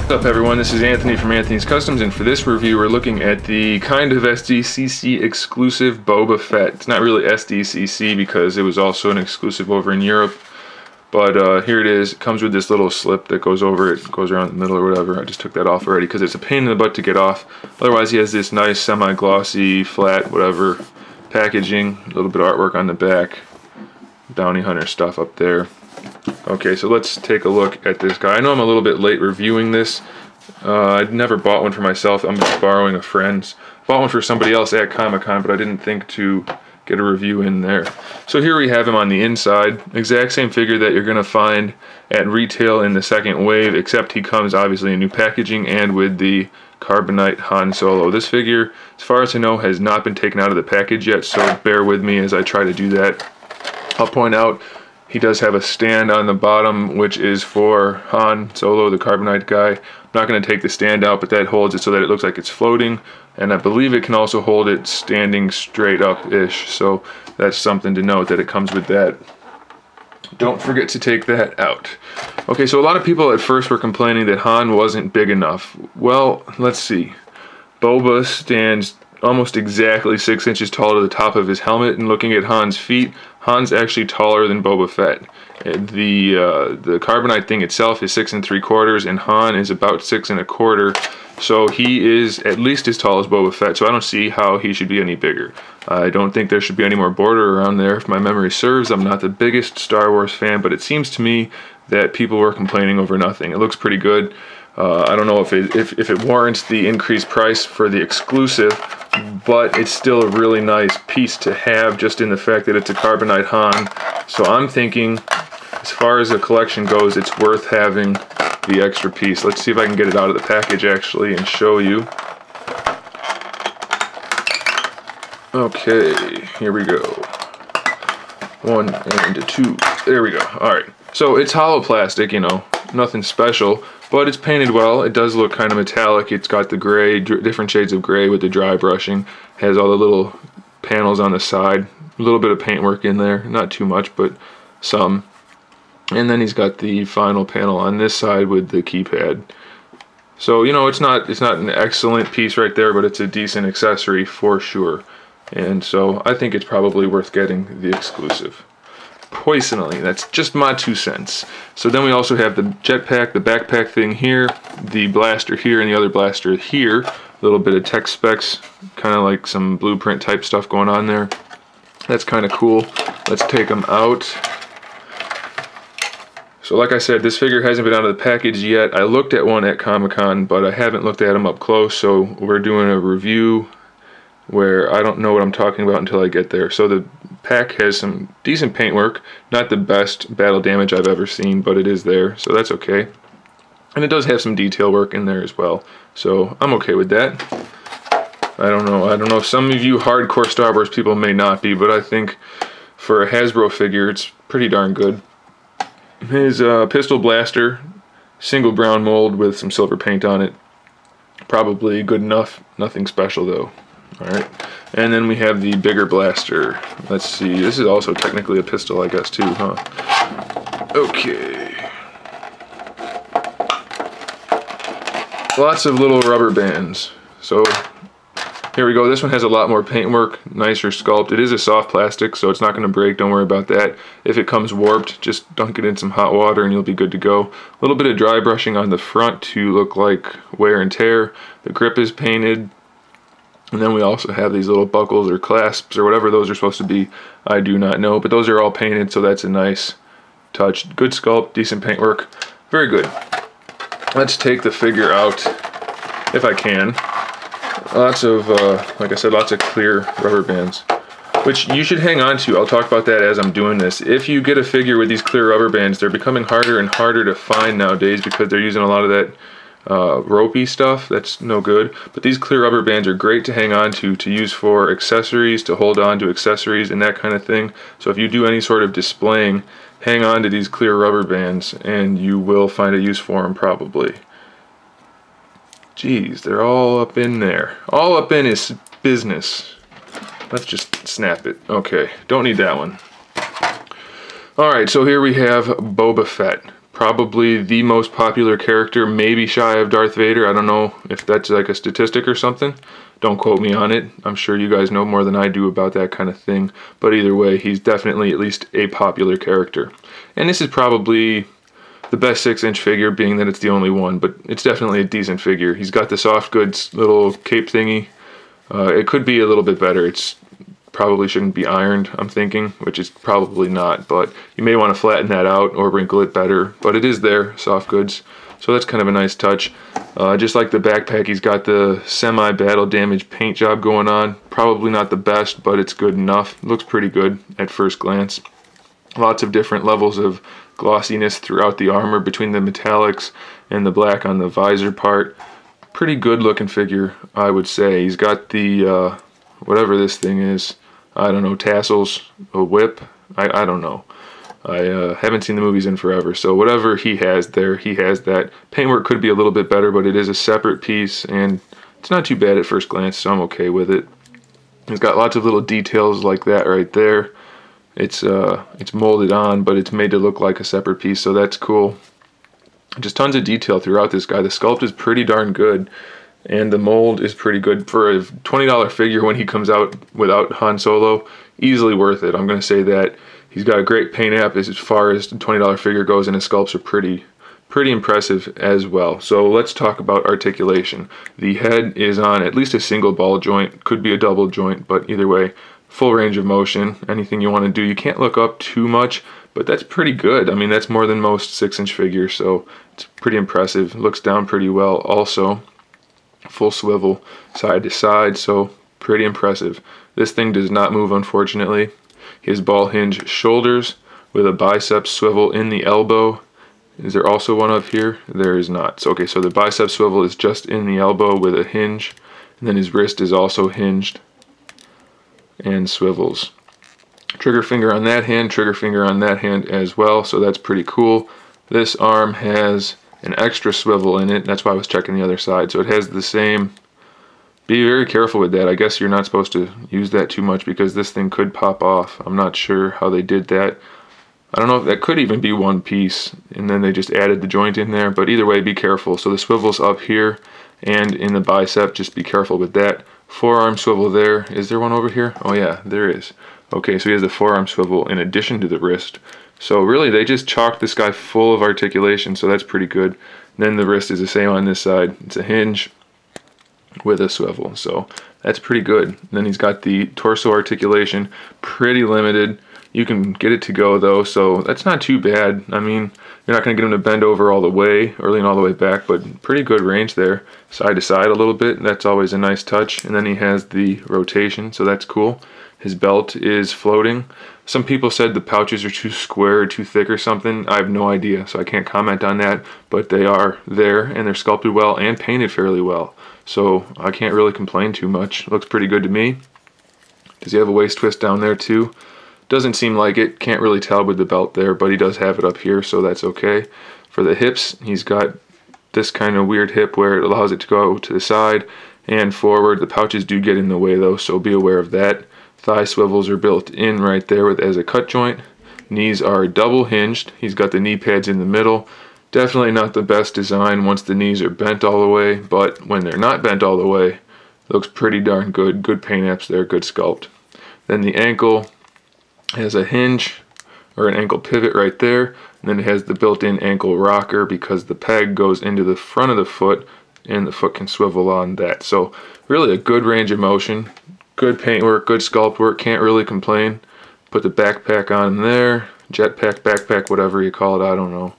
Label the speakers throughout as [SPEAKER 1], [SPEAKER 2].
[SPEAKER 1] What's up everyone, this is Anthony from Anthony's Customs, and for this review we're looking at the kind of SDCC exclusive BOBA FETT. It's not really SDCC because it was also an exclusive over in Europe, but here it is. It comes with this little slip that goes over it, goes around the middle or whatever. I just took that off already because it's a pain in the butt to get off. Otherwise he has this nice semi-glossy, flat, whatever packaging, a little bit of artwork on the back, bounty hunter stuff up there. Okay, so let's take a look at this guy. I know I'm a little bit late reviewing this. I'd never bought one for myself. I'm just borrowing a friend's. Bought one for somebody else at Comic-Con, but I didn't think to get a review in there. So here we have him on the inside. Exact same figure that you're going to find at retail in the second wave, except he comes obviously in new packaging and with the Carbonite Han Solo. This figure, as far as I know, has not been taken out of the package yet, so bear with me as I try to do that. I'll point out he does have a stand on the bottom, which is for Han Solo, the Carbonite guy. I'm not going to take the stand out, but that holds it so that it looks like it's floating. And I believe it can also hold it standing straight up-ish. So that's something to note, that it comes with that. Don't forget to take that out. Okay, so a lot of people at first were complaining that Han wasn't big enough. Well, let's see. BOBA stands almost exactly 6 inches taller to the top of his helmet, and looking at Han's feet, Han's actually taller than Boba Fett. The Carbonite thing itself is 6 3/4, and Han is about 6 1/4. So he is at least as tall as Boba Fett. So I don't see how he should be any bigger. I don't think there should be any more border around there. If my memory serves, I'm not the biggest Star Wars fan, but it seems to me that people were complaining over nothing. It looks pretty good. I don't know if it warrants the increased price for the exclusive, but it's still a really nice piece to have, just in the fact that it's a Carbonite Han. So I'm thinking, as far as the collection goes, it's worth having the extra piece. Let's see if I can get it out of the package actually and show you. Okay, here we go. 1 and 2. There we go. Alright. So it's hollow plastic, you know, nothing special, but it's painted well. It does look kind of metallic. It's got the gray, different shades of gray with the dry brushing. Has all the little panels on the side. A little bit of paintwork in there, not too much, but some. And then he's got the final panel on this side with the keypad. So, you know, it's not an excellent piece right there, but it's a decent accessory for sure. And so I think it's probably worth getting the exclusive. Personally, that's just my 2 cents. So then we also have the jetpack, the backpack thing here, the blaster here, and the other blaster here. A little bit of tech specs, kind of like some blueprint type stuff going on there. That's kind of cool. Let's take them out. So like I said, this figure hasn't been out of the package yet. I looked at one at Comic-Con, but I haven't looked at them up close, so we're doing a review where I don't know what I'm talking about until I get there. So the pack has some decent paintwork, not the best battle damage I've ever seen, but it is there, so that's okay. And it does have some detail work in there as well, so I'm okay with that. I don't know, some of you hardcore Star Wars people may not be, but I think for a Hasbro figure, it's pretty darn good. His pistol blaster, single brown mold with some silver paint on it. Probably good enough, nothing special though. Alright, and then we have the bigger blaster. Let's see, this is also technically a pistol, I guess, too, huh? Okay. Lots of little rubber bands. So, here we go. This one has a lot more paintwork, nicer sculpt. It is a soft plastic, so it's not going to break, don't worry about that. If it comes warped, just dunk it in some hot water and you'll be good to go. A little bit of dry brushing on the front to look like wear and tear. The grip is painted. And then we also have these little buckles or clasps or whatever those are supposed to be. I do not know, but those are all painted, so that's a nice touch. Good sculpt, decent paintwork, very good. Let's take the figure out, if I can. Lots of, like I said, lots of clear rubber bands, which you should hang on to. I'll talk about that as I'm doing this. If you get a figure with these clear rubber bands, they're becoming harder and harder to find nowadays because they're using a lot of that ropey stuff. That's no good, but these clear rubber bands are great to hang on to use for accessories, to hold on to accessories and that kind of thing. So if you do any sort of displaying, hang on to these clear rubber bands and you will find a use for them probably. Geez, they're all up in there. All up in his business. Let's just snap it. Okay, don't need that one. Alright, so here we have Boba Fett. Probably the most popular character, maybe shy of Darth Vader. I don't know if that's like a statistic or something. Don't quote me on it. I'm sure you guys know more than I do about that kind of thing. But either way, he's definitely at least a popular character. And this is probably the best 6-inch figure, being that it's the only one, but it's definitely a decent figure. He's got the soft goods little cape thingy. It could be a little bit better. It's probably shouldn't be ironed, I'm thinking, which is probably not, but you may want to flatten that out or wrinkle it better. But it is there, soft goods, so that's kind of a nice touch. Just like the backpack, he's got the semi-battle damage paint job going on. Probably not the best, but it's good enough. Looks pretty good at first glance. Lots of different levels of glossiness throughout the armor between the metallics and the black on the visor part. Pretty good looking figure, I would say. He's got the whatever this thing is, I don't know, tassels, a whip, I don't know. I haven't seen the movies in forever, so whatever he has there, he has that. Paintwork could be a little bit better, but it is a separate piece, and it's not too bad at first glance, so I'm okay with it. It's got lots of little details like that right there. It's molded on, but it's made to look like a separate piece, so that's cool. Just tons of detail throughout this guy. The sculpt is pretty darn good, and the mold is pretty good. For a $20 figure when he comes out without Han Solo, easily worth it. I'm going to say that. He's got a great paint app as far as the $20 figure goes, and his sculpts are pretty impressive as well. So let's talk about articulation. The head is on at least a single ball joint, could be a double joint, but either way, full range of motion. Anything you want to do. You can't look up too much, but that's pretty good. I mean, that's more than most 6-inch figures, so it's pretty impressive. Looks down pretty well also. Full swivel side to side, so pretty impressive. This thing does not move, unfortunately. His ball hinge shoulders with a bicep swivel in the elbow. Is there also one up here? There is not. So, okay, so the bicep swivel is just in the elbow with a hinge, and then his wrist is also hinged and swivels. Trigger finger on that hand, trigger finger on that hand as well, so that's pretty cool. This arm has an extra swivel in it. That's why I was checking the other side. So it has the same. Be very careful with that. I guess you're not supposed to use that too much because this thing could pop off. I'm not sure how they did that. I don't know if that could even be one piece and then they just added the joint in there, but either way, be careful. So the swivel's up here and in the bicep, just be careful with that. Forearm swivel there. Is there one over here? Oh yeah, there is. Okay, so he has the forearm swivel in addition to the wrist. So really, they just chalked this guy full of articulation, so that's pretty good. And then the wrist is the same on this side. It's a hinge with a swivel, so that's pretty good. And then he's got the torso articulation, pretty limited. You can get it to go though, so that's not too bad. I mean, you're not going to get him to bend over all the way or lean all the way back, but pretty good range there. Side to side a little bit, that's always a nice touch. And then he has the rotation, so that's cool. His belt is floating. Some people said the pouches are too square or too thick or something. I have no idea, so I can't comment on that, but they are there and they're sculpted well and painted fairly well. So I can't really complain too much. Looks pretty good to me. Does he have a waist twist down there too? Doesn't seem like it. Can't really tell with the belt there, but he does have it up here, so that's okay. For the hips, he's got this kind of weird hip where it allows it to go to the side and forward. The pouches do get in the way though, so be aware of that. Thigh swivels are built in right there as a cut joint. Knees are double hinged. He's got the knee pads in the middle. Definitely not the best design once the knees are bent all the way, but when they're not bent all the way, it looks pretty darn good. Good paint apps there, good sculpt. Then the ankle has a hinge or an ankle pivot right there, and then it has the built-in ankle rocker because the peg goes into the front of the foot and the foot can swivel on that. So really a good range of motion, good paintwork, good sculpt work, can't really complain. Put the backpack on there, jetpack, backpack, whatever you call it, I don't know.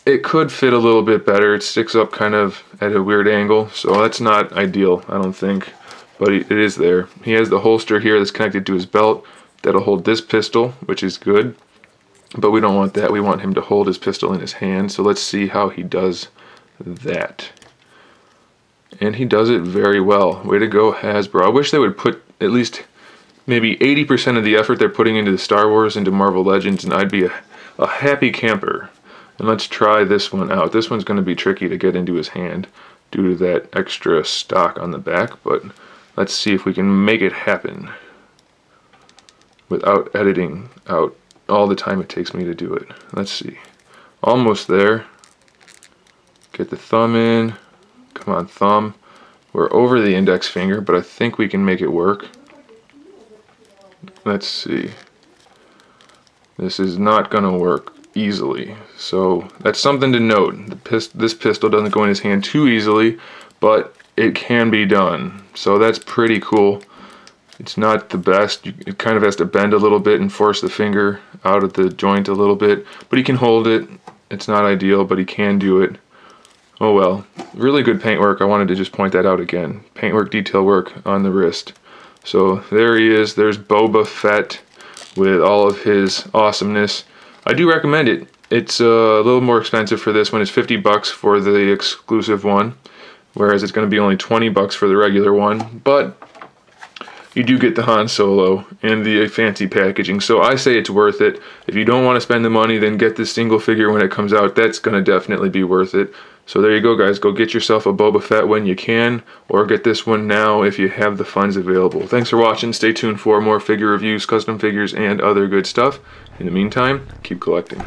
[SPEAKER 1] It could fit a little bit better. It sticks up kind of at a weird angle, so that's not ideal, I don't think, but it is there. He has the holster here that's connected to his belt that'll hold this pistol, which is good, but we don't want that. We want him to hold his pistol in his hand, so let's see how he does that. And he does it very well. Way to go, Hasbro. I wish they would put at least maybe 80% of the effort they're putting into the Star Wars, into Marvel Legends, and I'd be a happy camper. And let's try this one out. This one's going to be tricky to get into his hand due to that extra stock on the back, but let's see if we can make it happen without editing out all the time it takes me to do it. Let's see. Almost there. Get the thumb in. Come on, thumb. We're over the index finger, but I think we can make it work. Let's see. This is not going to work easily. So that's something to note. This pistol doesn't go in his hand too easily, but it can be done. So that's pretty cool. It's not the best. It kind of has to bend a little bit and force the finger out of the joint a little bit, but he can hold it. It's not ideal, but he can do it. Oh well. Really good paintwork. I wanted to just point that out again. Paintwork, detail work on the wrist. So there he is. There's BOBA FETT with all of his awesomeness. I do recommend it. It's a little more expensive for this one. It's 50 bucks for the exclusive one, whereas it's going to be only 20 bucks for the regular one. But you do get the Han Solo and the fancy packaging, so I say it's worth it. If you don't want to spend the money, then get this single figure when it comes out. That's going to definitely be worth it. So there you go, guys. Go get yourself a BOBA FETT when you can, or get this one now if you have the funds available. Thanks for watching. Stay tuned for more figure reviews, custom figures, and other good stuff. In the meantime, keep collecting.